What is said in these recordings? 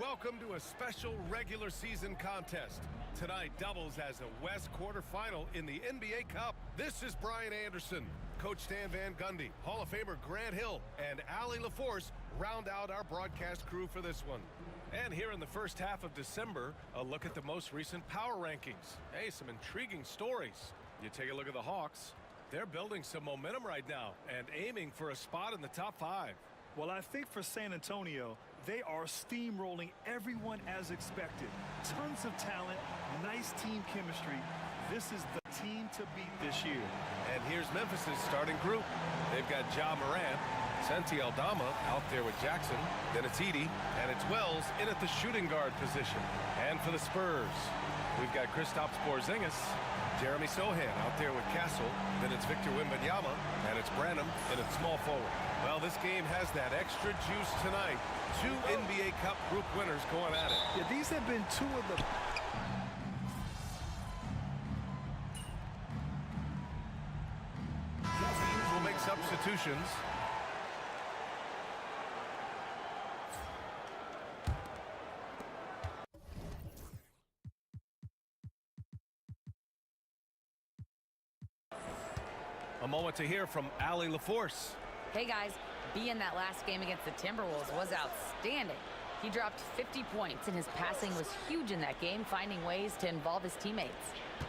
welcome to a special regular season contest. Tonight doubles as a West quarterfinal in the NBA Cup. This is Brian Anderson, Coach Stan Van Gundy, Hall of Famer Grant Hill, and Allie LaForce round out our broadcast crew for this one. And here in the first half of December, a look at the most recent power rankings. Hey, some intriguing stories. You take a look at the Hawks. They're building some momentum right now and aiming for a spot in the top 5. Well, I think for San Antonio, they are steamrolling everyone as expected. Tons of talent, nice team chemistry. This is the team to beat this year. And here's Memphis's starting group. They've got Ja Morant, Santi Aldama out there with Jackson. Then it's Edey, and it's Wells in at the shooting guard position. And for the Spurs, we've got Kristaps Porzingis, Jeremy Sohan out there with Castle. Then it's Victor Wembanyama, and it's Branham in at small forward. Well, this game has that extra juice tonight. 2 NBA Cup group winners going at it. Yeah, these have been 2 of the... Teams will make substitutions. A moment to hear from Allie LaForce. Hey guys, B in that last game against the Timberwolves was outstanding. He dropped 50 points and his passing was huge in that game, finding ways to involve his teammates.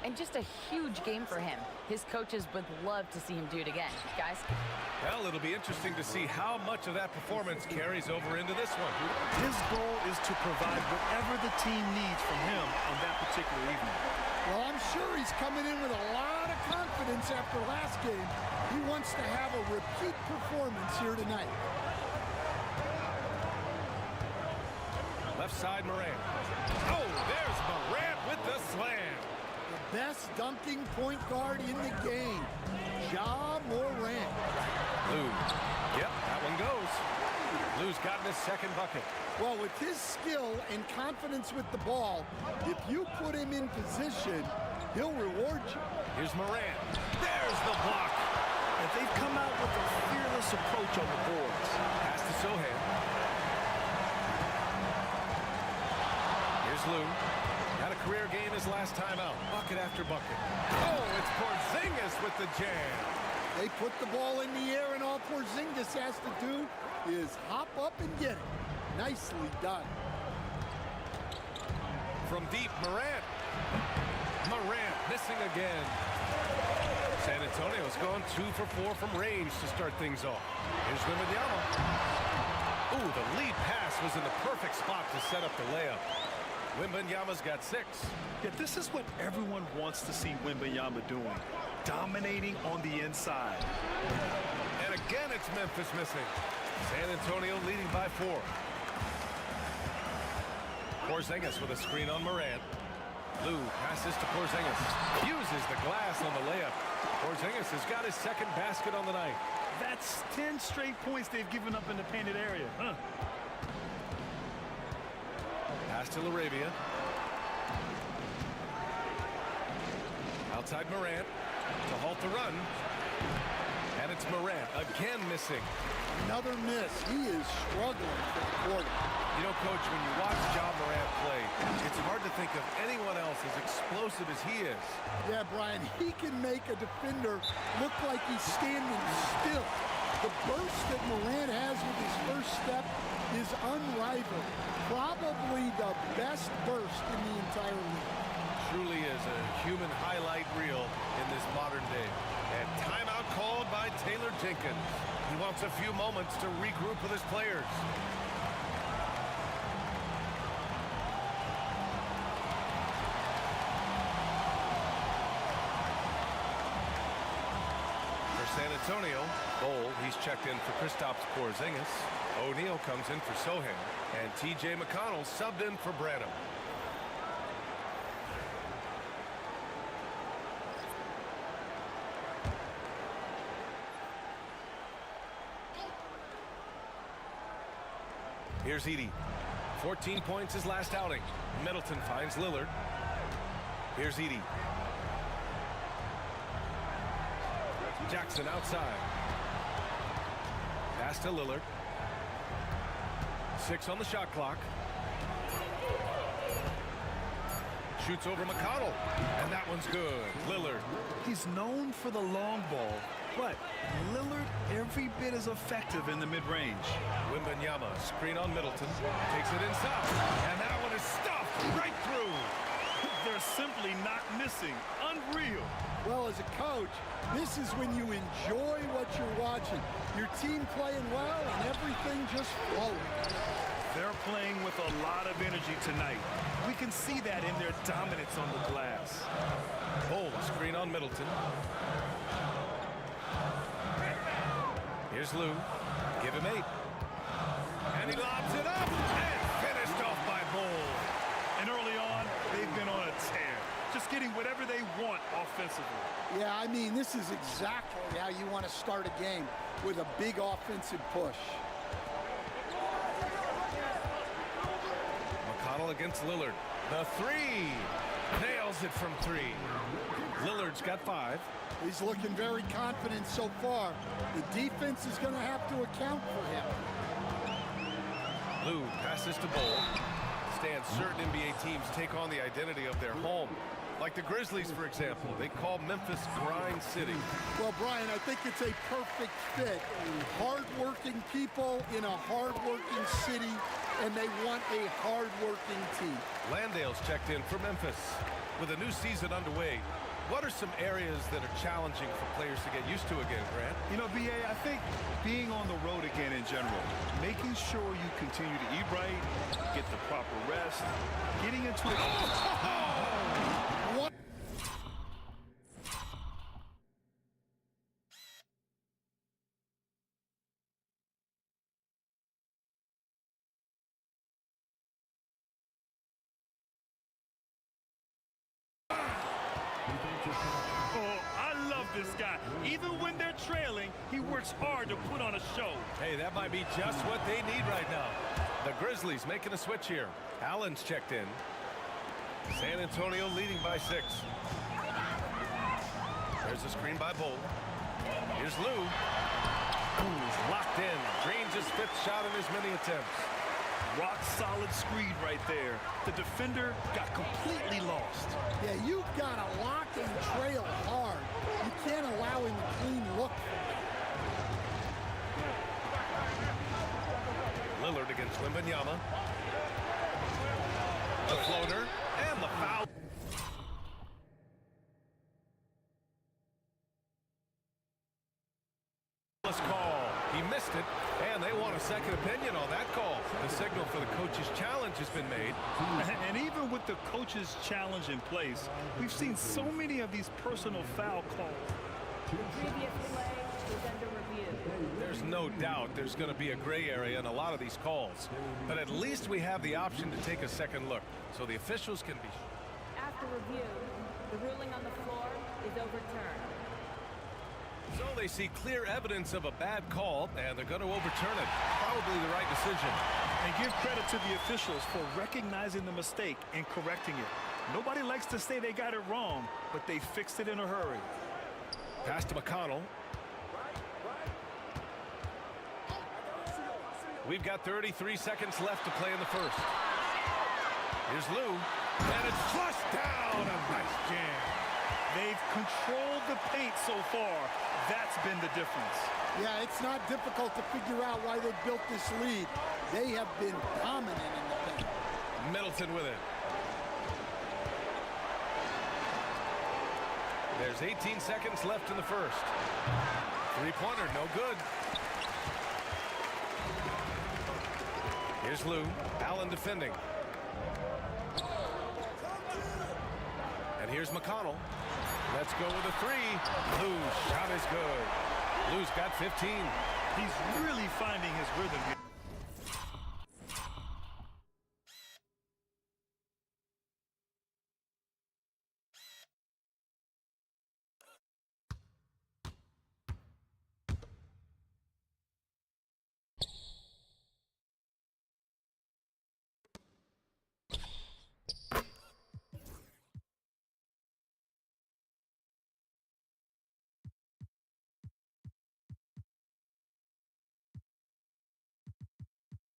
And just a huge game for him. His coaches would love to see him do it again. Guys? Well, it'll be interesting to see how much of that performance carries over into this one. His goal is to provide whatever the team needs from him on that particular evening. Well, I'm sure he's coming in with a lot of confidence after last game. He wants to have a repeat performance here tonight. Left side, Morant. Oh, there's Morant with the slam. The best dunking point guard in the game, Ja Morant. Lou. Yep, that one goes. Lou's gotten his second bucket. Well, with his skill and confidence with the ball, if you put him in position, he'll reward you. Here's Morant. There's the block. And they've come out with a fearless approach on the boards. Pass to Sohan. Here's Lou. Got a career game his last time out. Bucket after bucket. Oh, it's Porzingis with the jam. They put the ball in the air, and all Porzingis has to do is hop up and get it. Nicely done. From deep, Morant. Morant missing again. San Antonio's gone 2 for 4 from range to start things off. Here's Wembanyama. Ooh, the lead pass was in the perfect spot to set up the layup. Wembanyama's got 6. Yet this is what everyone wants to see Wembanyama doing. Dominating on the inside. And again, it's Memphis missing. San Antonio leading by 4. Porzingis with a screen on Morant. Lou passes to Porzingis. Uses the glass on the layup. Porzingis has got his second basket on the night. That's 10 straight points they've given up in the painted area. Pass to LaRavia. Outside Morant to halt the run. And it's Morant again missing. Another miss. He is struggling for the quarter. You know, Coach, when you watch Ja Morant play, it's hard to think of anyone else as explosive as he is. Yeah, Brian, he can make a defender look like he's standing still. The burst that Morant has with his first step is unrivaled. Probably the best burst in the entire league. Truly is a human highlight reel in this modern day. And timeout called by Taylor Jenkins. He wants a few moments to regroup with his players. For San Antonio, Bol, he's checked in for Kristaps Porzingis. O'Neal comes in for Sohan. And T.J. McConnell subbed in for Branham. Here's Edey. 14 points his last outing. Middleton finds Lillard. Here's Edey. Jackson outside. Pass to Lillard. 6 on the shot clock. Shoots over McConnell. And that one's good. Lillard. He's known for the long ball, but Lillard every bit as effective in the mid-range. Wembanyama, screen on Middleton. Takes it inside. And that one is stuffed right through. They're simply not missing. Unreal. Well, as a coach, this is when you enjoy what you're watching. Your team playing well and everything just flowing. They're playing with a lot of energy tonight. We can see that in their dominance on the glass. Bold screen on Middleton. Here's Lou. Give him 8. And he lobs it up. And finished off by Bold. And early on, they've been on a tear. Just getting whatever they want offensively. Yeah, I mean, this is exactly how you want to start a game, with a big offensive push. McConnell against Lillard. The 3. Nails it from 3. Lillard's got 5. He's looking very confident so far. The defense is going to have to account for him. Lou passes to Bold. Stan, certain NBA teams take on the identity of their home. Like the Grizzlies, for example. They call Memphis Grind City. Well, Brian, I think it's a perfect fit. Hard-working people in a hard-working city, and they want a hard-working team. Landale's checked in for Memphis. With a new season underway, what are some areas that are challenging for players to get used to again, Grant? You know, B.A., I think being on the road again in general, making sure you continue to eat right, get the proper rest, getting into it. What? This guy, even when they're trailing, he works hard to put on a show. Hey, that might be just what they need right now. The Grizzlies making a switch here. Allen's checked in. San Antonio leading by 6. There's a screen by Bold. Here's Lou. Who's locked in. Drains his 5th shot in as many attempts. Rock solid screen right there. The defender got completely lost. Yeah, you've got to lock and trail hard. You can't allow him a clean look. Lillard against Wembanyama. The floater and the foul. Call. He missed it, and they want a second opinion on that call. The signal for the coach's challenge has been made. And even with the coach's challenge in place, we've seen so many of these personal foul calls. Previous play is under review. There's no doubt there's going to be a gray area in a lot of these calls. But at least we have the option to take a second look, so the officials can be. After review, the ruling on the floor is overturned. So they see clear evidence of a bad call, and they're going to overturn it. Probably the right decision. And give credit to the officials for recognizing the mistake and correcting it. Nobody likes to say they got it wrong, but they fixed it in a hurry. Pass to McConnell. We've got 33 seconds left to play in the first. Here's Lou, and it's flushed down. A nice jam. They've controlled the paint so far. That's been the difference. Yeah, it's not difficult to figure out why they built this lead. They have been dominant in the paint. Middleton with it. There's 18 seconds left in the first. Three-pointer, no good. Here's Lou. Allen defending. And here's McConnell. Let's go with a 3. Lou's shot is good. Lou's got 15. He's really finding his rhythm here.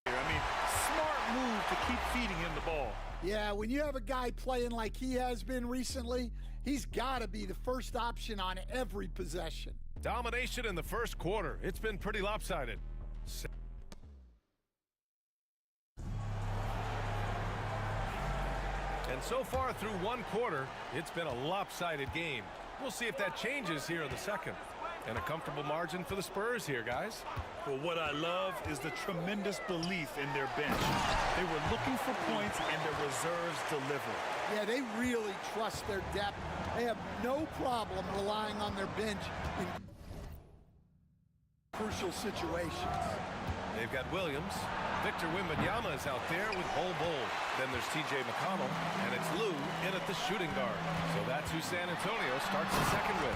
I mean, smart move have to keep feeding him the ball. Yeah, when you have a guy playing like he has been recently, he's got to be the first option on every possession. Domination in the first quarter. It's been pretty lopsided. And so far through one quarter, it's been a lopsided game. We'll see if that changes here in the second. And a comfortable margin for the Spurs here, guys. Well, what I love is the tremendous belief in their bench. They were looking for points, and their reserves delivered. Yeah, they really trust their depth. They have no problem relying on their bench in crucial situations. They've got Williams. Victor Wembanyama is out there with Bol Bol. Then there's T.J. McConnell, and it's Lou in at the shooting guard. So that's who San Antonio starts the second with.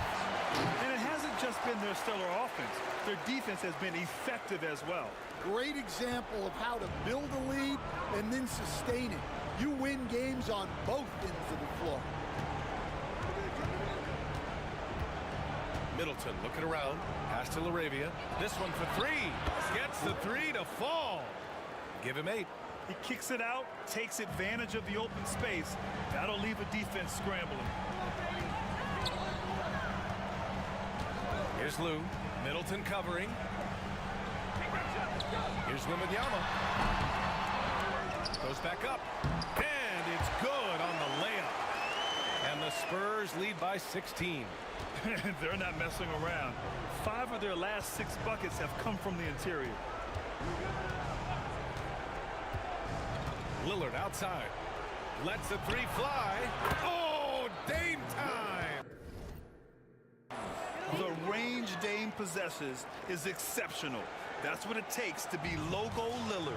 And it hasn't just been their stellar offense. Their defense has been effective as well. Great example of how to build a lead and then sustain it. You win games on both ends of the floor. Middleton looking around. Pass to LaRavia. This one for three. Gets the three to fall. Give him 8. He kicks it out, takes advantage of the open space. That'll leave a defense scrambling. Here's Lou. Middleton covering. Here's Wembanyama. Goes back up. And it's good on the layup. And the Spurs lead by 16. They're not messing around. 5 of their last 6 buckets have come from the interior. Lillard outside. Lets the three fly. Oh, Dame time! The range Dame possesses is exceptional. That's what it takes to be Logo Lillard.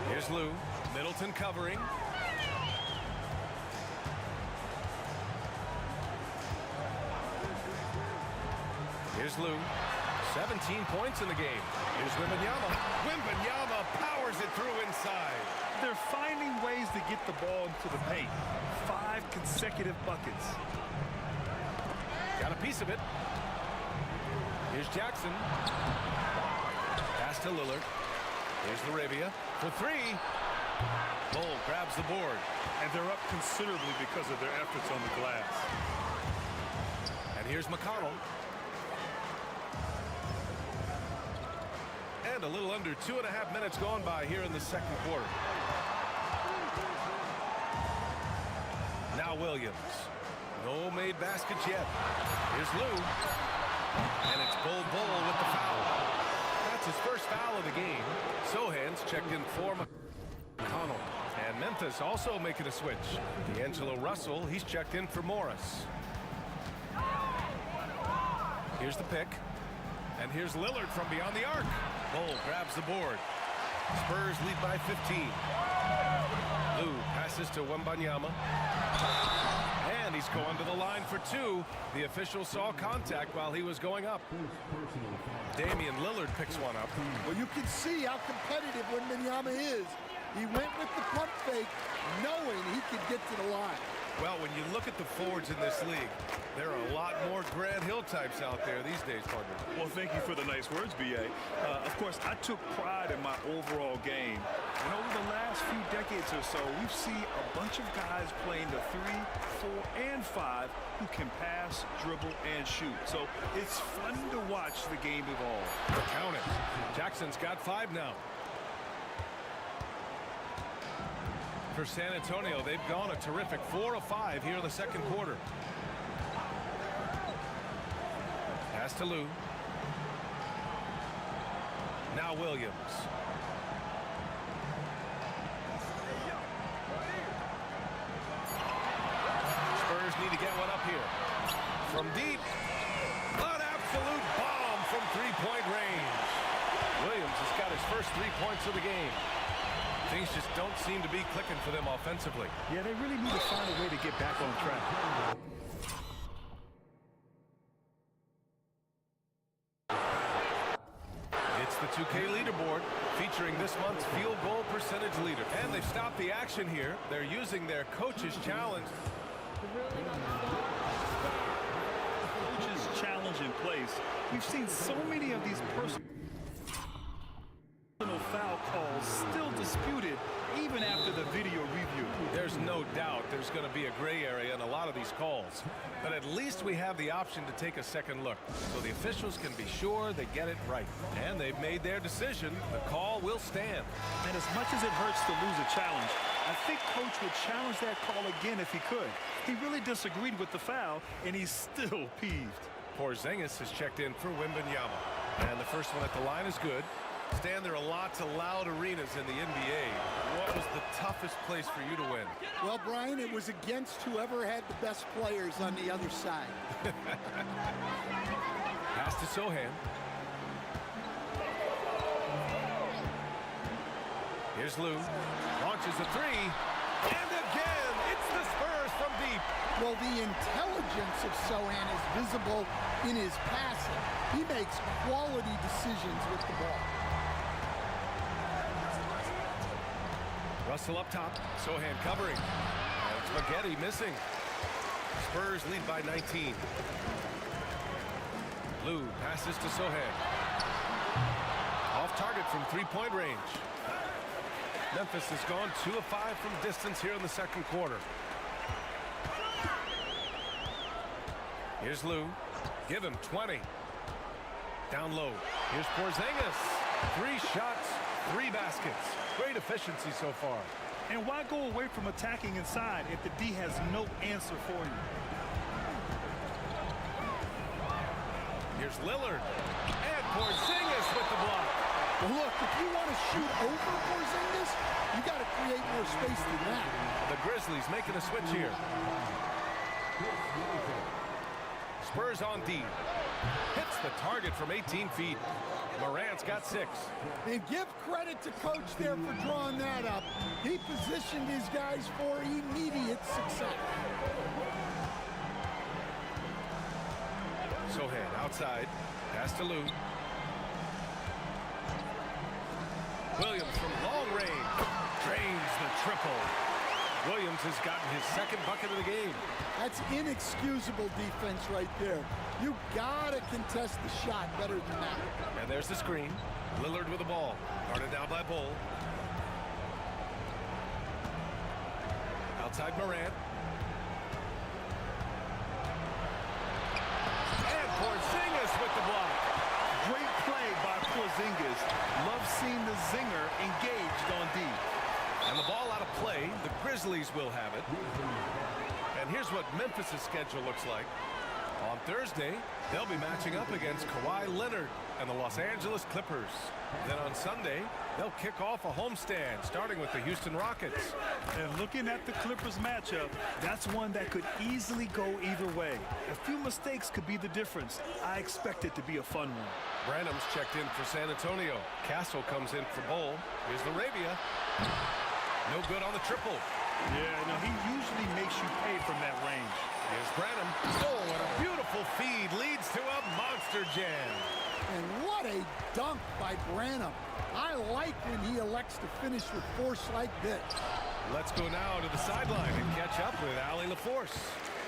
Here's Lou. Middleton covering. Here's Lou. 17 points in the game. Here's Wembanyama. Wembanyama powers it through inside. They're finding ways to get the ball into the paint. 5 consecutive buckets. Got a piece of it. Here's Jackson. Pass to Lillard. Here's LaRavia for 3. Bol grabs the board. And they're up considerably because of their efforts on the glass. And here's McConnell. And a little under 2.5 minutes gone by here in the second quarter. Now Williams. No made baskets yet. Here's Lou. And it's Bol Bol with the foul. That's his first foul of the game. Sohan's checked in for McConnell. And Memphis also making a switch. D'Angelo Russell, he's checked in for Morris. Here's the pick. And here's Lillard from beyond the arc. Bol grabs the board. Spurs lead by 15. Lou passes to Wembanyama. And he's going to the line for 2. The official saw contact while he was going up. Damian Lillard picks one up. Well, you can see how competitive Wembanyama is. He went with the pump fake, knowing he could get to the line. Well, when you look at the forwards in this league, there are a lot more Grant Hill types out there these days, partner. Well, thank you for the nice words, B.A. Of course, I took pride in my overall game. And over the last few decades or so, we've seen a bunch of guys playing the 3, 4, and 5 who can pass, dribble, and shoot. So it's fun to watch the game evolve. Count it. Jackson's got 5 now. For San Antonio, they've gone a terrific 4 of 5 here in the second quarter. Pass to Lou. Now Williams. Spurs need to get one up here. From deep. An absolute bomb from three-point range. Williams has got his first 3 points of the game. Things just don't seem to be clicking for them offensively. Yeah, they really need to find a way to get back on track. It's the 2K leaderboard featuring this month's field goal percentage leader. And they've stopped the action here. They're using their coach's challenge. Coach's challenge in place. We've seen so many of these personal. doubt there's going to be a gray area in a lot of these calls. But at least we have the option to take a second look, so the officials can be sure they get it right. And they've made their decision. The call will stand. And as much as it hurts to lose a challenge, I think Coach would challenge that call again if he could. He really disagreed with the foul, and he's still peeved. Porzingis has checked in for Wembanyama. And the first one at the line is good. Stan, there are lots of loud arenas in the NBA. What was the toughest place for you to win? Well, Brian, it was against whoever had the best players on the other side. Pass to Sohan. Here's Lou. Launches a three. And again, it's the Spurs from deep. Well, the intelligence of Sohan is visible in his passing. He makes quality decisions with the ball. Russell up top. Sohan covering. And it's Spaghetti missing. Spurs lead by 19. Lou passes to Sohan. Off target from three-point range. Memphis has gone 2 of 5 from distance here in the second quarter. Here's Lou. Give him 20. Down low. Here's Porzingis. 3 shots, 3 baskets. Great efficiency so far. And why go away from attacking inside if the D has no answer for you? Here's Lillard. And Porzingis with the block. Well, look, if you want to shoot over Porzingis, you got to create more space than that. The Grizzlies making a switch here. Spurs on D. Hits the target from 18 feet. Morant's got 6. And give credit to Coach there for drawing that up. He positioned his guys for immediate success. Sohan outside. Pass to Lou. Williams from long range. Drains the triple. Williams has gotten his second bucket of the game. That's inexcusable defense right there. You gotta contest the shot better than that. And there's the screen. Lillard with the ball. Guarded down by Bull. Outside Morant. And Porzingis with the block. Great play by Porzingis. Love seeing the zinger engaged on D. And the ball out of play. The Grizzlies will have it. And here's what Memphis' schedule looks like. On Thursday, they'll be matching up against Kawhi Leonard and the Los Angeles Clippers. Then on Sunday, they'll kick off a homestand, starting with the Houston Rockets. And looking at the Clippers matchup, that's one that could easily go either way. A few mistakes could be the difference. I expect it to be a fun one. Branham's checked in for San Antonio. Castle comes in for Bull. Here's LaRavia. No good on the triple. Yeah, no, he usually makes you pay from that range. Here's Branham. Oh, and a beautiful feed leads to a monster jam. And what a dunk by Branham. I like when he elects to finish with force like this. Let's go now to the sideline and catch up with Allie LaForce.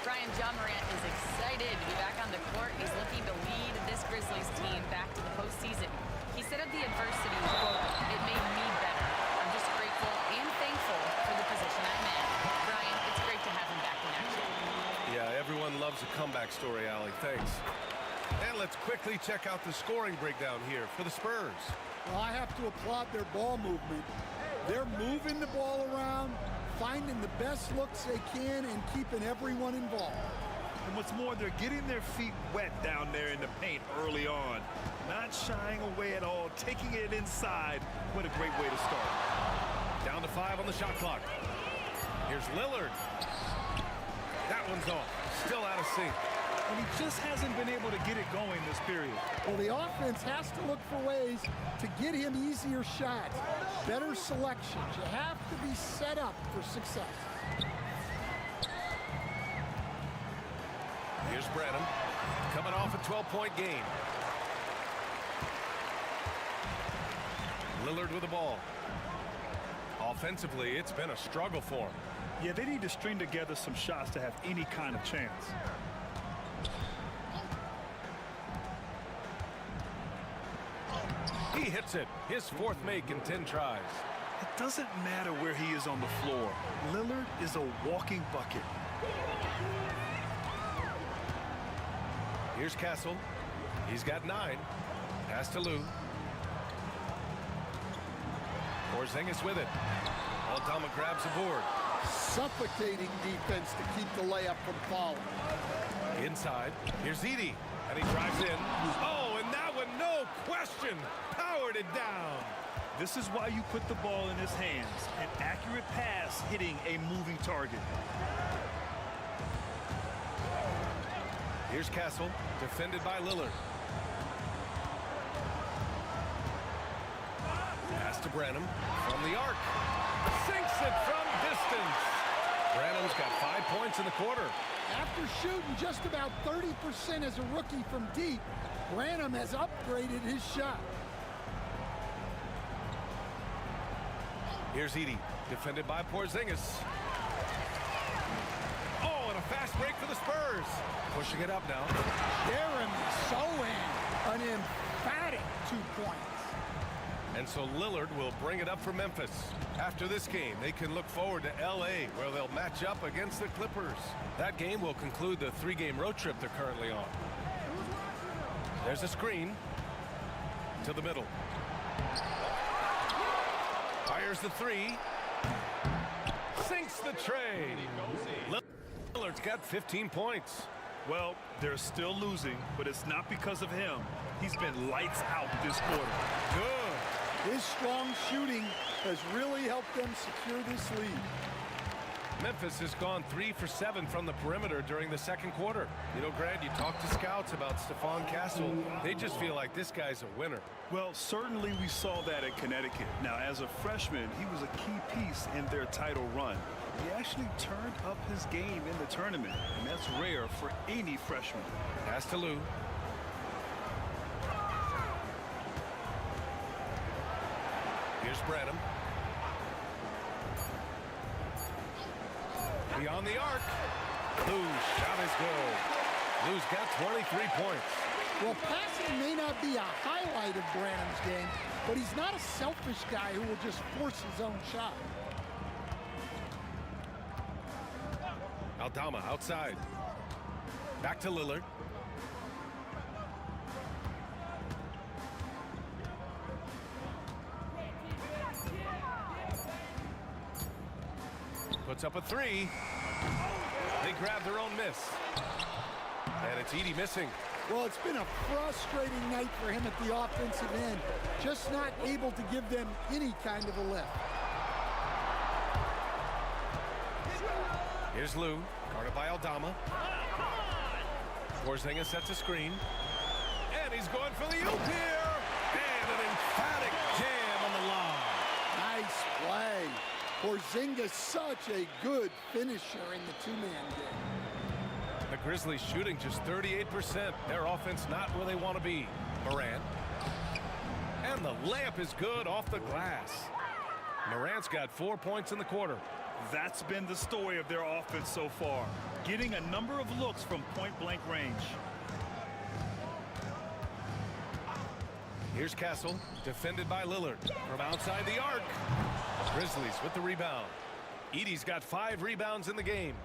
Brian, John Morant is excited to be back on the court. He's looking to lead this Grizzlies team back to the postseason. He said of the adversity, quote, "It made me better. I'm just grateful and thankful for the position I'm in." Brian, it's great to have him back in action. Yeah, everyone loves a comeback story, Allie. Thanks. And let's quickly check out the scoring breakdown here for the Spurs. Well, I have to applaud their ball movement. They're moving the ball around, finding the best looks they can, and keeping everyone involved. And what's more, they're getting their feet wet down there in the paint early on. Not shying away at all, taking it inside. What a great way to start. Down to 5 on the shot clock. Here's Lillard. That one's off. Still out of sync. And he just hasn't been able to get it going this period. Well, the offense has to look for ways to get him easier shots, better selections. You have to be set up for success. Here's Branham, coming off a 12-point game. Lillard with the ball. Offensively, it's been a struggle for him. Yeah, they need to string together some shots to have any kind of chance. He hits it. His 4th make in 10 tries. It doesn't matter where he is on the floor. Lillard is a walking bucket. Here's Castle. He's got 9. Pass to Lou. Porzingis with it. Aldama grabs the board. Suffocating defense to keep the layup from falling. Inside. Here's Edey. And he drives in. Oh, and that one, no question, powered it down. This is why you put the ball in his hands. An accurate pass hitting a moving target. Here's Castle, defended by Lillard. Pass to Branham from the arc. Sinks it from distance. Branham's got 5 points in the quarter. After shooting just about 30% as a rookie from deep, Branham has upgraded his shot. Here's Edey, defended by Porzingis. Oh, and a fast break for the Spurs. Pushing it up now. Jeremy Sochan, an emphatic 2 points. And so Lillard will bring it up for Memphis. After this game, they can look forward to L.A., where they'll match up against the Clippers. That game will conclude the 3-game road trip they're currently on. There's a screen to the middle. Fires the 3. Sinks the tray. Lillard's got 15 points. Well, they're still losing, but it's not because of him. He's been lights out this quarter. Good. His strong shooting has really helped them secure this lead. Memphis has gone 3 for 7 from the perimeter during the second quarter. You know, Grant, you talk to scouts about Stephon Castle. They just feel like this guy's a winner. Well, certainly we saw that at Connecticut. Now, as a freshman, he was a key piece in their title run. He actually turned up his game in the tournament, and that's rare for any freshman. Pass to Lou. Here's Branham. Beyond the arc. Lou's shot is good. Lou's got 23 points. Well, passing may not be a highlight of Branham's game, but he's not a selfish guy who will just force his own shot. Aldama outside. Back to Lillard. Puts up a 3. They grab their own miss. And it's Edey missing. Well, it's been a frustrating night for him at the offensive end. Just not able to give them any kind of a lift. Here's Lou, guarded by Aldama. Porzingis sets a screen. And he's going for the oop here. And an emphatic jam on the line. Nice play. Porzingis, such a good finisher in the 2-man game. The Grizzlies shooting just 38%. Their offense not where they want to be. Morant. And the layup is good off the glass. Morant's got 4 points in the quarter. That's been the story of their offense so far, getting a number of looks from point-blank range. Here's Castle, defended by Lillard from outside the arc. Grizzlies with the rebound. Edey's got 5 rebounds in the game.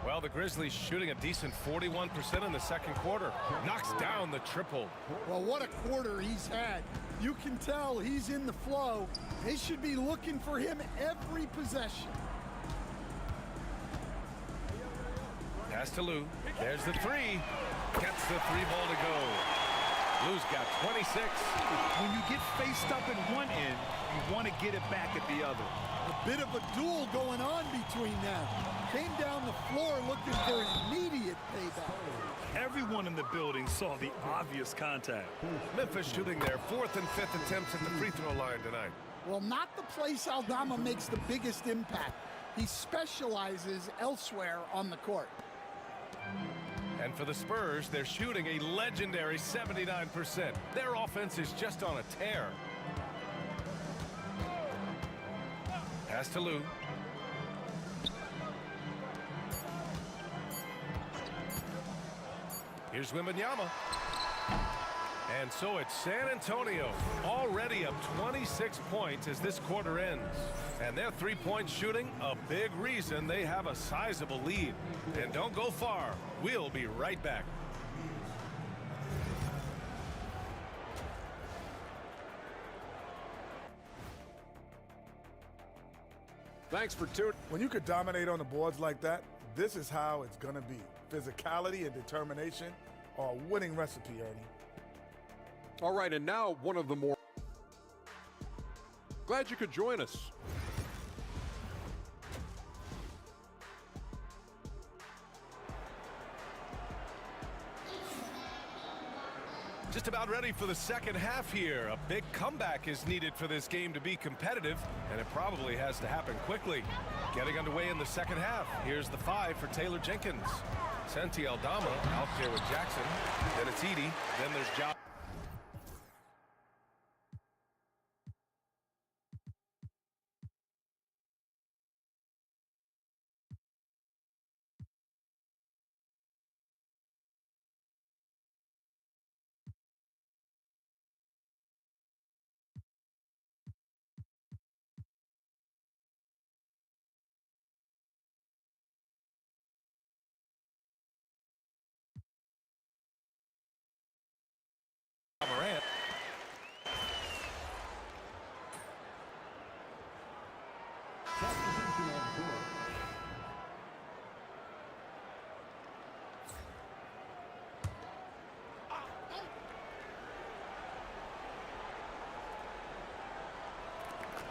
Well, the Grizzlies shooting a decent 41% in the second quarter. Knocks down the triple. Well, what a quarter he's had. You can tell he's in the flow. They should be looking for him every possession. Pass to Lou. There's the 3. Gets the 3-ball to go. Lou's got 26. When you get faced up at one end, you want to get it back at the other. A bit of a duel going on between them. Came down the floor looking for immediate payback. Everyone in the building saw the obvious contact. Memphis shooting their 4th and 5th attempts at the free throw line tonight. Well, not the place Aldama makes the biggest impact. He specializes elsewhere on the court. And for the Spurs, they're shooting a legendary 79%. Their offense is just on a tear. Pass to Lou. Here's Wembanyama. And so it's San Antonio, already up 26 points as this quarter ends. And their three-point shooting, a big reason they have a sizable lead. And don't go far. We'll be right back. Thanks for tuning. When you could dominate on the boards like that, this is how it's going to be. Physicality and determination are a winning recipe, Ernie. All right, and now one of the more... Glad you could join us. Just about ready for the second half here. A big comeback is needed for this game to be competitive, and it probably has to happen quickly. Getting underway in the second half. Here's the 5 for Taylor Jenkins. Santi Aldama out there with Jackson. Then it's Edey. Then there's Josh. Morant.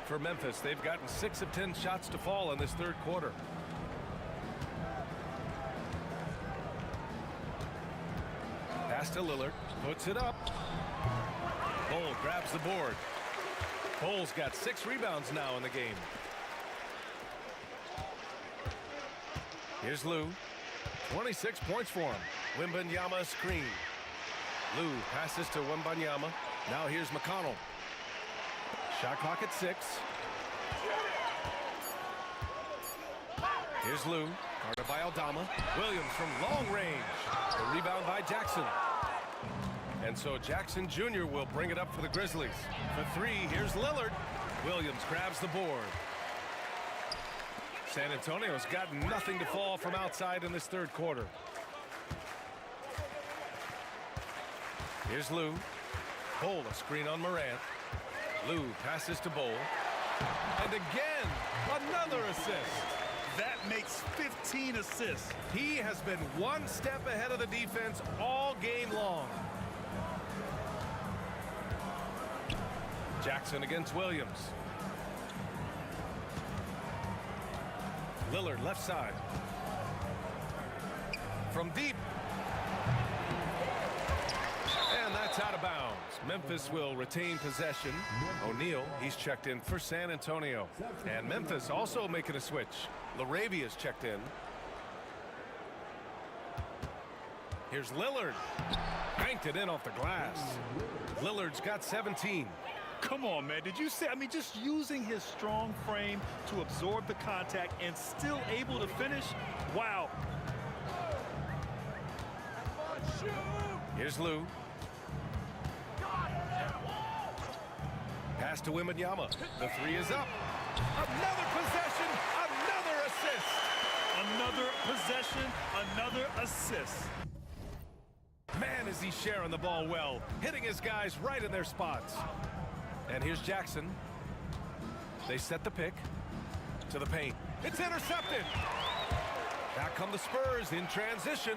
For Memphis, they've gotten 6 of 10 shots to fall in this third quarter. Pass to Lillard, puts it up. Bol grabs the board. Bol's got 6 rebounds now in the game. Here's Lou. 26 points for him. Wembanyama screen. Lou passes to Wembanyama. Now here's McConnell. Shot clock at 6. Here's Lou. Guarded by Aldama. Williams from long range. A rebound by Jackson. And so Jackson Jr. will bring it up for the Grizzlies. For 3, here's Lillard. Williams grabs the board. San Antonio's got nothing to fall from outside in this third quarter. Here's Lou. Bol, a screen on Morant. Lou passes to Bol. And again, another assist. That makes 15 assists. He has been one step ahead of the defense all game long. Jackson against Williams. Lillard left side. From deep. And that's out of bounds. Memphis will retain possession. O'Neal, he's checked in for San Antonio. And Memphis also making a switch. Laravia's checked in. Here's Lillard. Banked it in off the glass. Lillard's got 17. Come on, man. Did you see? I mean, just using his strong frame to absorb the contact and still able to finish. Wow. Here's Lou. Pass to Wembanyama. The 3 is up. Another possession, another assist. Another possession, another assist. Man, is he sharing the ball well, hitting his guys right in their spots. And here's Jackson. They set the pick to the paint. It's intercepted. Back come the Spurs in transition.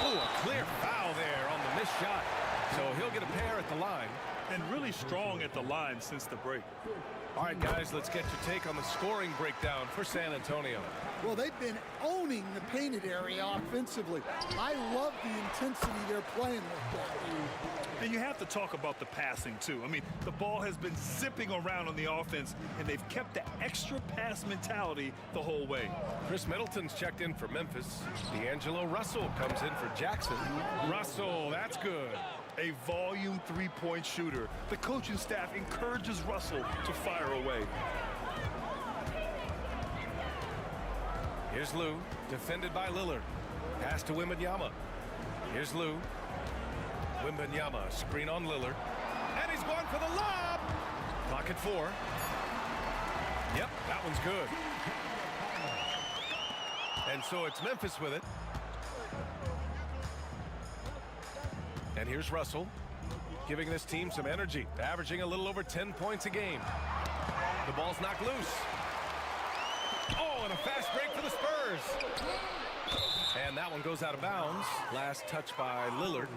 Oh, a clear foul there on the missed shot. So he'll get a pair at the line. And really strong at the line since the break. All right, guys, let's get your take on the scoring breakdown for San Antonio. Well, they've been owning the painted area offensively. I love the intensity they're playing with that. And you have to talk about the passing, too. I mean, the ball has been zipping around on the offense, and they've kept the extra pass mentality the whole way. Chris Middleton's checked in for Memphis. D'Angelo Russell comes in for Jackson. Russell, that's good. A volume three-point shooter. The coaching staff encourages Russell to fire away. Here's Lou, defended by Lillard. Pass to Wembanyama. Here's Lou. Wembanyama, screen on Lillard. And he's going for the lob. Clock at 4. Yep, that one's good. And so it's Memphis with it. And here's Russell, giving this team some energy, averaging a little over 10 points a game. The ball's knocked loose. Oh, and a fast break for the Spurs. And that one goes out of bounds. Last touch by Lillard.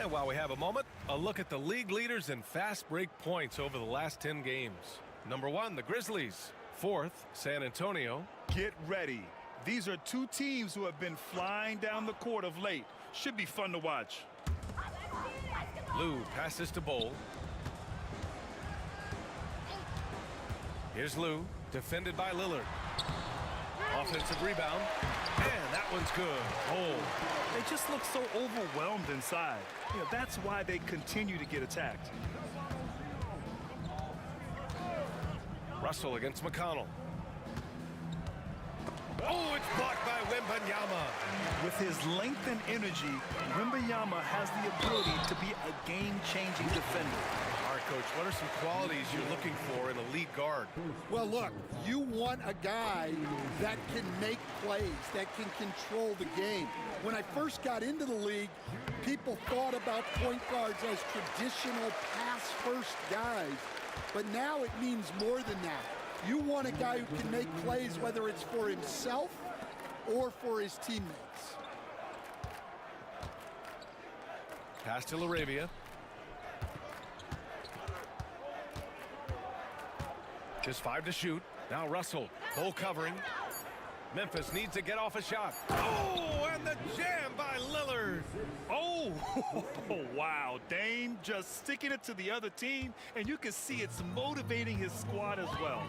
And while we have a moment, a look at the league leaders in fast break points over the last 10 games. Number 1, the Grizzlies. 4th, San Antonio. Get ready. These are two teams who have been flying down the court of late. Should be fun to watch. Lou passes to Bowl. Here's Lou, defended by Lillard. Offensive rebound, and that one's good. Bowl. They just look so overwhelmed inside. That's why they continue to get attacked. Russell against McConnell. Oh, it's blocked by Wembanyama. With his length and energy, Wembanyama has the ability to be a game-changing defender. All right, Coach, what are some qualities you're looking for in a lead guard? Well, look, you want a guy that can make plays, that can control the game. When I first got into the league, people thought about point guards as traditional pass-first guys. But now it means more than that. You want a guy who can make plays, whether it's for himself or for his teammates. Pass to LaRavia. Just 5 to shoot. Now Russell, full covering. Memphis needs to get off a shot. Oh, and the jam by Lillard. Oh, wow. Dame just sticking it to the other team, and you can see it's motivating his squad as well.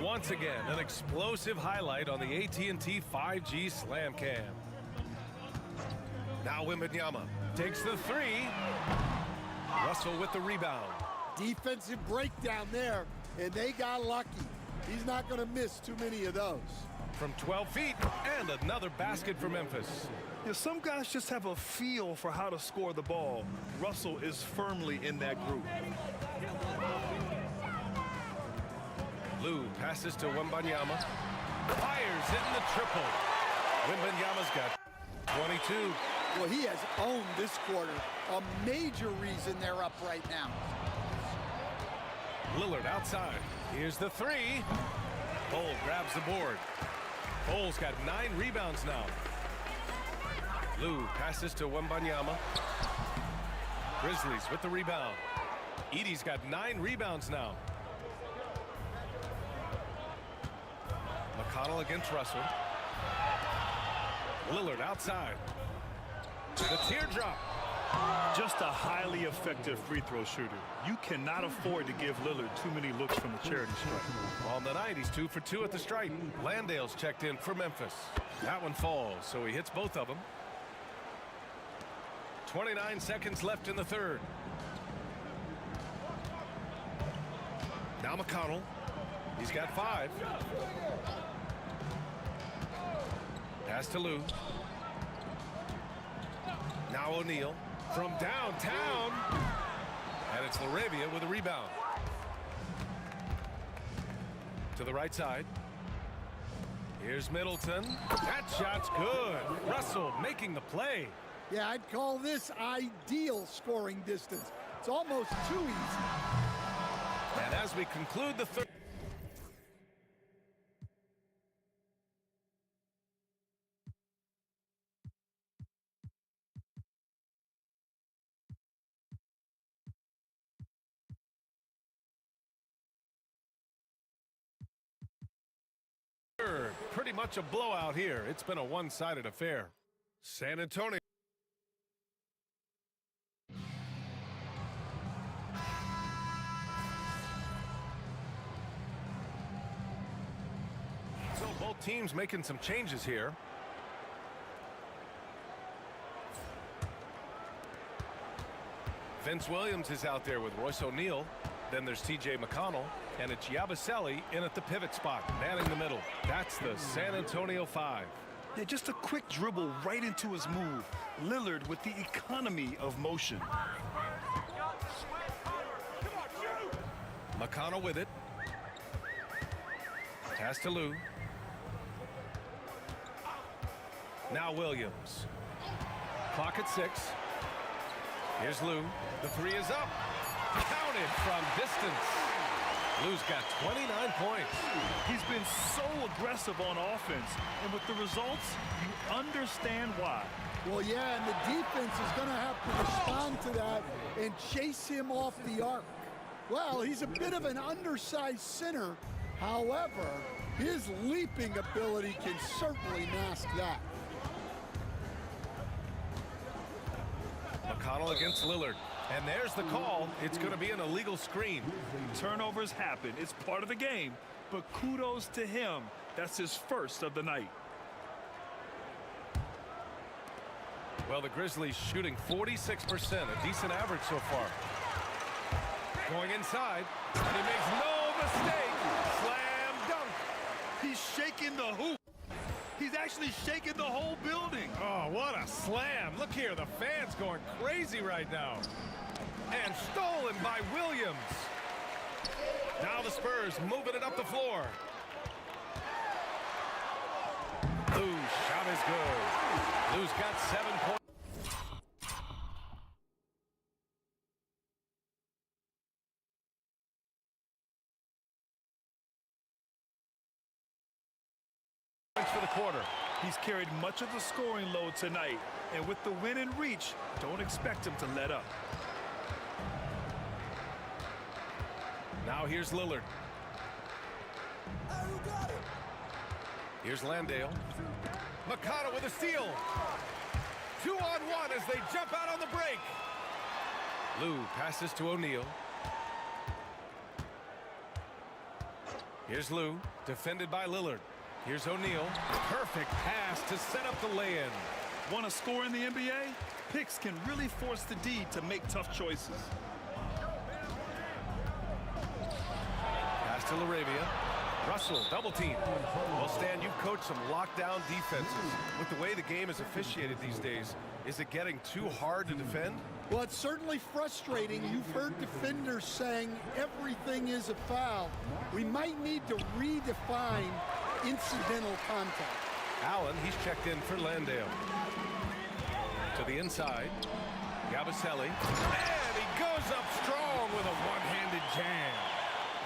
Once again, an explosive highlight on the AT&T 5G Slam Cam. Now Wembanyama takes the 3. Russell with the rebound. Defensive breakdown there, and they got lucky. He's not going to miss too many of those. From 12 feet, and another basket for Memphis. Some guys just have a feel for how to score the ball. Russell is firmly in that group. Lou passes to Wembanyama. Fires in the triple. Wembanyama's got 22. Well, he has owned this quarter. A major reason they're up right now. Lillard outside. Here's the 3. Bull grabs the board. Bull's got 9 rebounds now. Lou passes to Wembanyama. Grizzlies with the rebound. Edey's got 9 rebounds now. McConnell against Russell. Lillard outside. The teardrop. Just a highly effective free throw shooter. You cannot afford to give Lillard too many looks from the charity stripe. On the night, he's 2 for 2 at the stripe. Landale's checked in for Memphis. That one falls, so he hits both of them. 29 seconds left in the third. Now McConnell. He's got 5. Pass to Lou. Now O'Neal from downtown. And it's LaRavia with a rebound. To the right side. Here's Middleton. That shot's good. Russell making the play. Yeah, I'd call this ideal scoring distance. It's almost too easy. And as we conclude the third. Pretty much a blowout here. It's been a one-sided affair. San Antonio. So both teams making some changes here. Vince Williams is out there with Royce O'Neal. Then there's T.J. McConnell, and it's Yabusele in at the pivot spot, manning the middle. That's the San Antonio 5. Yeah, just a quick dribble right into his move. Lillard with the economy of motion. McConnell with it. Pass to Lou. Now Williams. Clock at 6. Here's Lou. The three is up. Counted from distance. Lou's got 29 points. He's been so aggressive on offense, and with the results, you understand why. Well, yeah, and the defense is going to have to respond to that and chase him off the arc. Well, he's a bit of an undersized center. However, his leaping ability can certainly mask that. McConnell against Lillard. And there's the call. It's going to be an illegal screen. Turnovers happen. It's part of the game. But kudos to him. That's his first of the night. Well, the Grizzlies shooting 46%, a decent average so far. Going inside, and he makes no mistake. Slam dunk. He's shaking the hoop. He's actually shaking the whole building. Oh, what a slam. Look here, the fans going crazy right now. And stolen by Williams. Now the Spurs moving it up the floor. Lou's shot is good. Lou's got 7 points. For the quarter. He's carried much of the scoring load tonight, and with the win in reach, don't expect him to let up. Now here's Lillard. Here's Landale. McConnell with a steal. 2-on-1 as they jump out on the break. Lou passes to O'Neal. Here's Lou, defended by Lillard. Here's O'Neal. Perfect pass to set up the lay-in. Want to score in the NBA? Picks can really force the D to make tough choices. Pass to LaRavia. Russell, double team. Well, Stan, you've coached some lockdown defenses. With the way the game is officiated these days, is it getting too hard to defend? Well, it's certainly frustrating. You've heard defenders saying everything is a foul. We might need to redefine incidental contact. Allen, he's checked in for Landale. To the inside. Yabusele. And he goes up strong with a one-handed jam.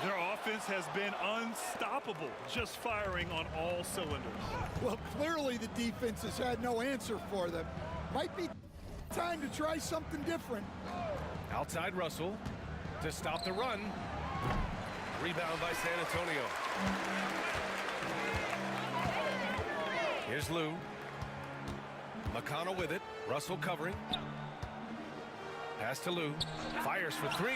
Their offense has been unstoppable, just firing on all cylinders. Well, clearly the defense has had no answer for them. Might be time to try something different. Outside Russell to stop the run. Rebound by San Antonio. Here's Lou. McConnell with it. Russell covering. Pass to Lou. Fires for 3.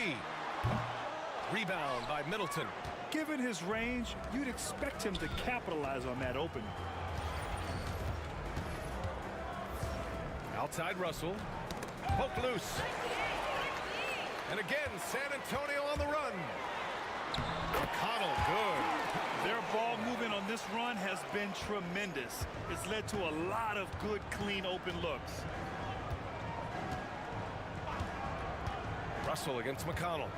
Rebound by Middleton. Given his range, you'd expect him to capitalize on that opening. Outside Russell. Poke loose. And again, San Antonio on the run. McConnell, good. Their ball movement on this run has been tremendous. It's led to a lot of good, clean, open looks. Russell against McConnell.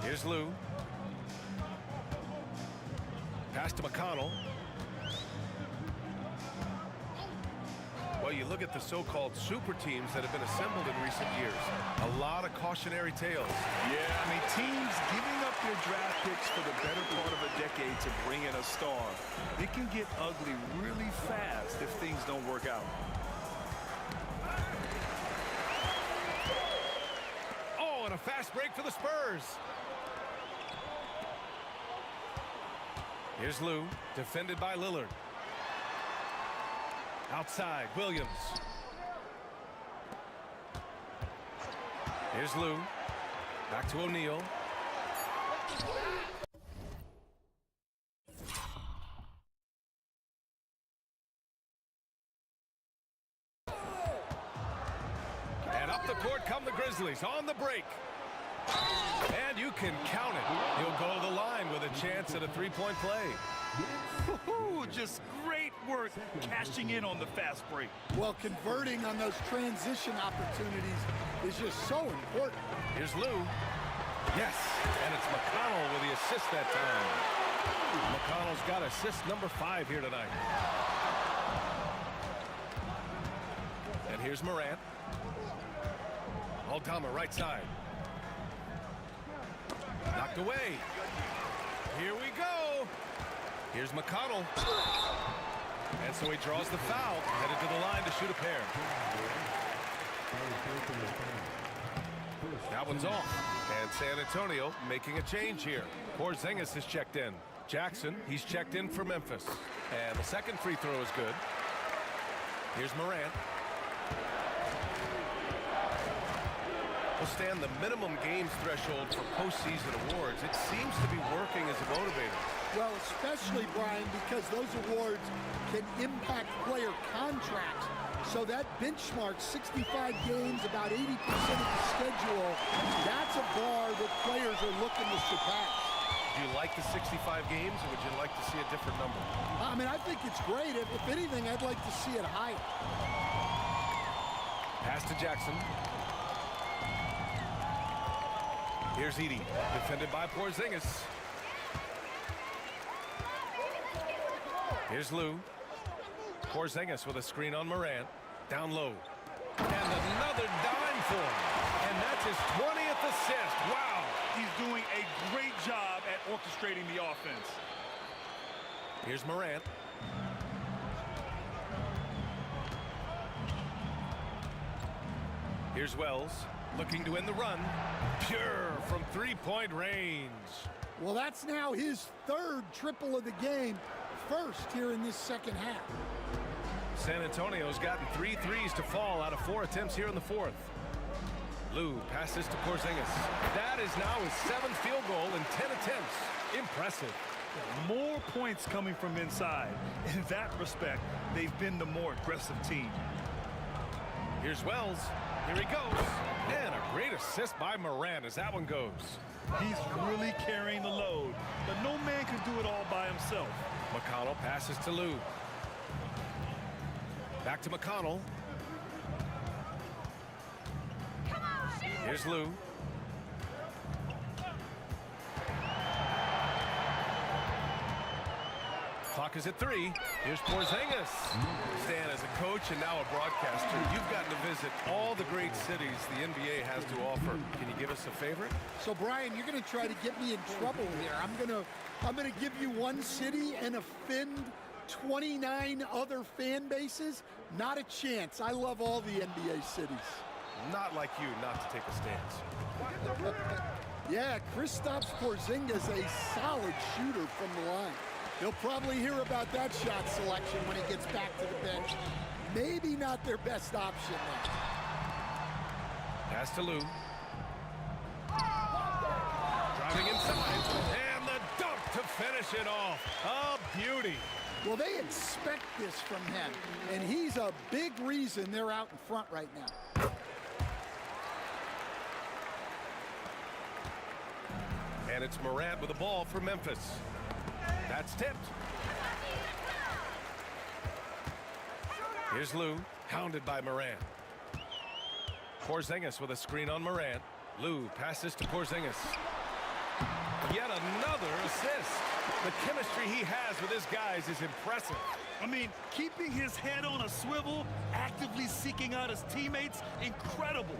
Here's Lou. Pass to McConnell. Well, you look at the so-called super teams that have been assembled in recent years. A lot of cautionary tales. Yeah, I mean, teams giving up their draft picks for the better part of a decade to bring in a star. It can get ugly really fast if things don't work out. Oh, and a fast break for the Spurs. Here's Lou, defended by Lillard. Outside, Williams. Here's Lou. Back to O'Neal. And up the court come the Grizzlies on the break. And you can count it. He'll go to the line with a chance at a three-point play. Just great work cashing in on the fast break. Well, converting on those transition opportunities is just so important. Here's Lou. Yes, and it's McConnell with the assist that time. McConnell's got assist number 5 here tonight. And here's Morant. Aldama right side. Knocked away. Here we go. Here's McConnell. And so he draws the foul, headed to the line to shoot a pair. That one's off. And San Antonio making a change here. Porzingis is checked in. Jackson, he's checked in for Memphis. And the second free throw is good. Here's Morant. Will stand the minimum games threshold for postseason awards. It seems to be working as a motivator. Well, especially, Brian, because those awards can impact player contracts. So that benchmark, 65 games, about 80% of the schedule, that's a bar that players are looking to surpass. Do you like the 65 games, or would you like to see a different number? I mean, I think it's great. If anything, I'd like to see it higher. Pass to Jackson. Here's Edey, defended by Porzingis. Here's Lou. Porzingis with a screen on Morant. Down low. And another dime for him. And that's his 20th assist. Wow. He's doing a great job at orchestrating the offense. Here's Morant. Here's Wells, looking to end the run. Pure from three-point range. Well, that's now his third triple of the game, first here in this second half. San Antonio's gotten 3 threes to fall out of 4 attempts here in the fourth. Lou passes to Porzingis. That is now his 7th field goal in 10 attempts. Impressive. More points coming from inside. In that respect, they've been the more aggressive team. Here's Wells. Here he goes. And a great assist by Morant as that one goes. He's really carrying the load, but no man can do it all by himself. McConnell passes to Lou. Back to McConnell. Here's Lou. Clock is at 3. Here's Porzingis. Stan, as a coach and now a broadcaster, you've gotten to visit all the great cities the NBA has to offer. Can you give us a favorite? So, Brian, you're going to try to get me in trouble here. I'm going to give you one city and offend 29 other fan bases. Not a chance. I love all the NBA cities. Not like you not to take a stance. Yeah, Kristaps Porzingis, a solid shooter from the line. He'll probably hear about that shot selection when he gets back to the bench. Maybe not their best option there. Pass to Lou. Driving inside. And the dunk to finish it off. A beauty. Well, they expect this from him, and he's a big reason they're out in front right now. And it's Morant with the ball for Memphis. That's tipped. Here's Lou, hounded by Morant. Porzingis with a screen on Morant. Lou passes to Porzingis. Yet another assist. The chemistry he has with his guys is impressive. I mean, keeping his head on a swivel, actively seeking out his teammates, incredible.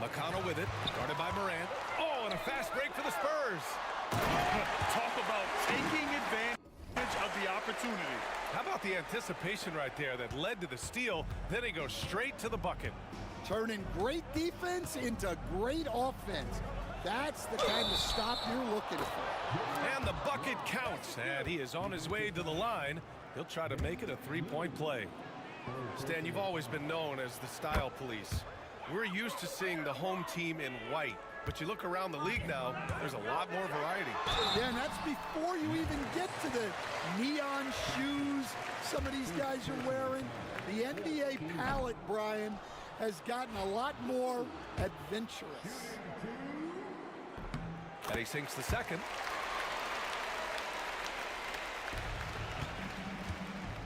McConnell with it, guarded by Morant. Oh, and a fast break for the Spurs. Talk about taking advantage of the opportunity. How about the anticipation right there that led to the steal? Then he goes straight to the bucket. Turning great defense into great offense. That's the kind of stop you're looking for. And the bucket counts, and he is on his way to the line. He'll try to make it a three-point play. Stan, you've always been known as the style police. We're used to seeing the home team in white, but you look around the league now, there's a lot more variety. Yeah, and that's before you even get to the neon shoes some of these guys are wearing. The NBA palette, Brian, has gotten a lot more adventurous. And he sinks the second.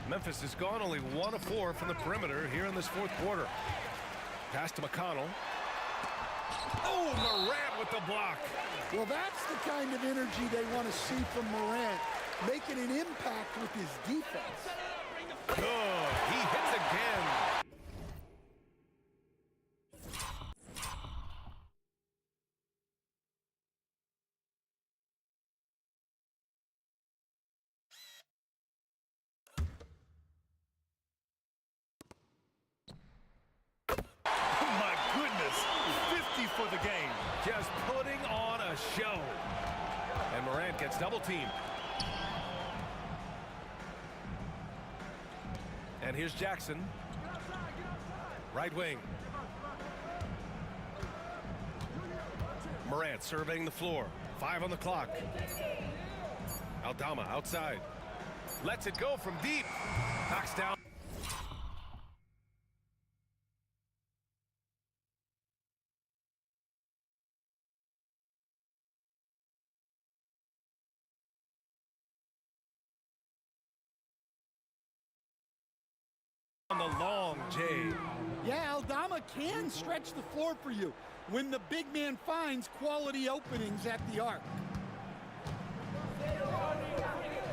Memphis has gone only 1 of 4 from the perimeter here in this fourth quarter. Pass to McConnell. Oh, Morant with the block. Well, that's the kind of energy they want to see from Morant, making an impact with his defense. Good. He hits again. My goodness, 50 for the game. Just putting on a show. And Morant gets double teamed. And here's Jackson. Right wing. Morant surveying the floor. 5 on the clock. Aldama outside. Lets it go from deep. Knocks down. On the long J. Yeah, Aldama can stretch the floor for you when the big man finds quality openings at the arc.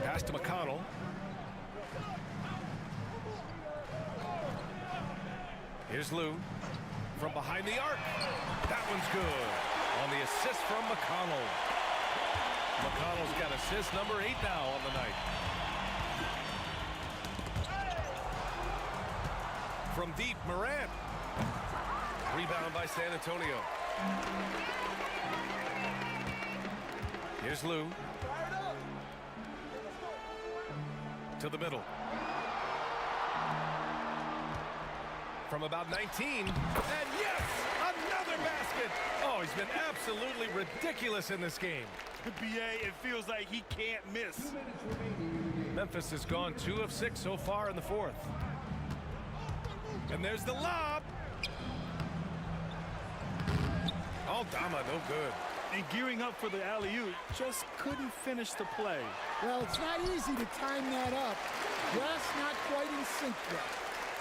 Pass to McConnell. Here's Lou from behind the arc. That one's good. On the assist from McConnell. McConnell's got assist number 8 now on the night. From deep, Morant. Rebound by San Antonio. Here's Lou. To the middle. From about 19. And yes! Another basket! Oh, he's been absolutely ridiculous in this game. BA, it feels like he can't miss. Memphis has gone 2 of 6 so far in the fourth. And there's the lob. Aldama, no good. And gearing up for the alley-oop, just couldn't finish the play. Well, it's not easy to time that up. Just not quite in sync yet.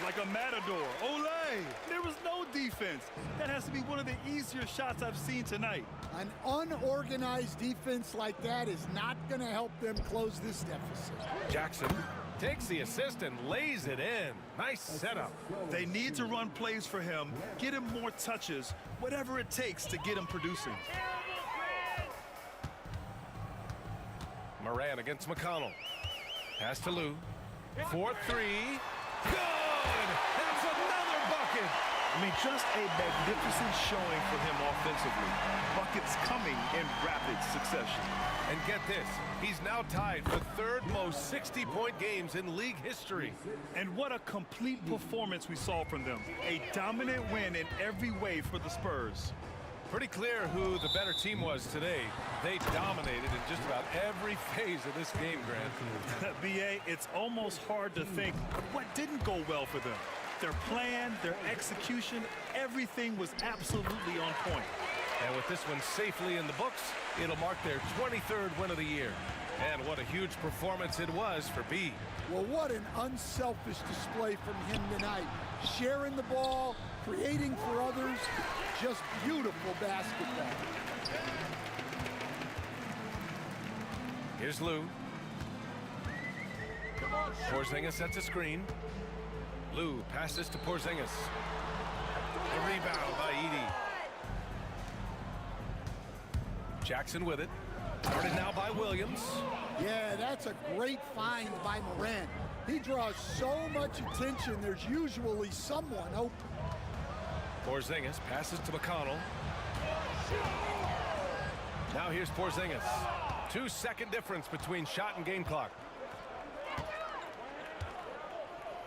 Like a matador. Olay! There was no defense. That has to be one of the easier shots I've seen tonight. An unorganized defense like that is not going to help them close this deficit. Jackson takes the assist and lays it in. Nice setup. They need to run plays for him, get him more touches, whatever it takes to get him producing. Morant against McConnell. Pass to Lou. 4-3. Good! That's another bucket! I mean, just a magnificent showing for him offensively. Buckets coming in rapid succession. And get this, he's now tied for 3rd most 60-point games in league history. And what a complete performance we saw from them. A dominant win in every way for the Spurs. Pretty clear who the better team was today. They dominated in just about every phase of this game, Grant. BA, it's almost hard to think what didn't go well for them. Their plan, their execution, everything was absolutely on point. And with this one safely in the books, it'll mark their 23rd win of the year. And what a huge performance it was for B. Well, what an unselfish display from him tonight. Sharing the ball, creating for others, just beautiful basketball. Here's Lou. Porzingis sets a screen. Lou passes to Porzingis. The rebound by Edey. Jackson with it. Guarded now by Williams. Yeah, that's a great find by Morant. He draws so much attention, there's usually someone open. Porzingis passes to McConnell. Now here's Porzingis. 2-second difference between shot and game clock.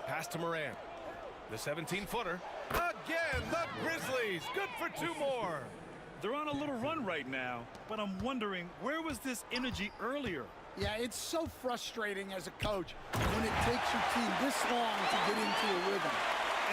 Pass to Morant. The 17-footer. Again, the Grizzlies. Good for 2 more. They're on a little run right now, but I'm wondering, where was this energy earlier? Yeah, it's so frustrating as a coach when it takes your team this long to get into a rhythm.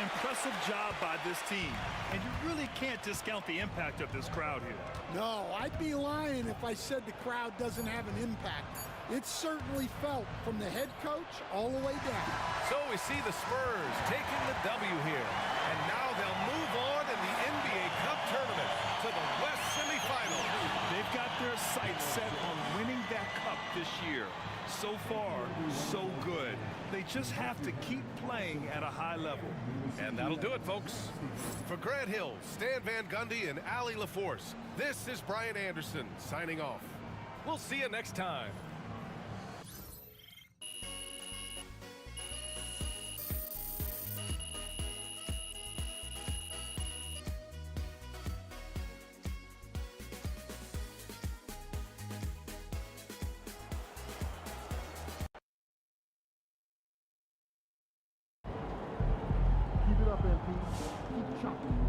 And impressive job by this team. And you really can't discount the impact of this crowd here. No, I'd be lying if I said the crowd doesn't have an impact. It's certainly felt from the head coach all the way down. So we see the Spurs taking the W here. And now they'll move on in the NBA Cup tournament to the West semifinals. They've got their sights set on winning that cup this year. So far, so good. They just have to keep playing at a high level. And that'll do it, folks. For Grant Hill, Stan Van Gundy, and Allie LaForce, this is Brian Anderson signing off. We'll see you next time. Keep it up, MP. Keep chopping.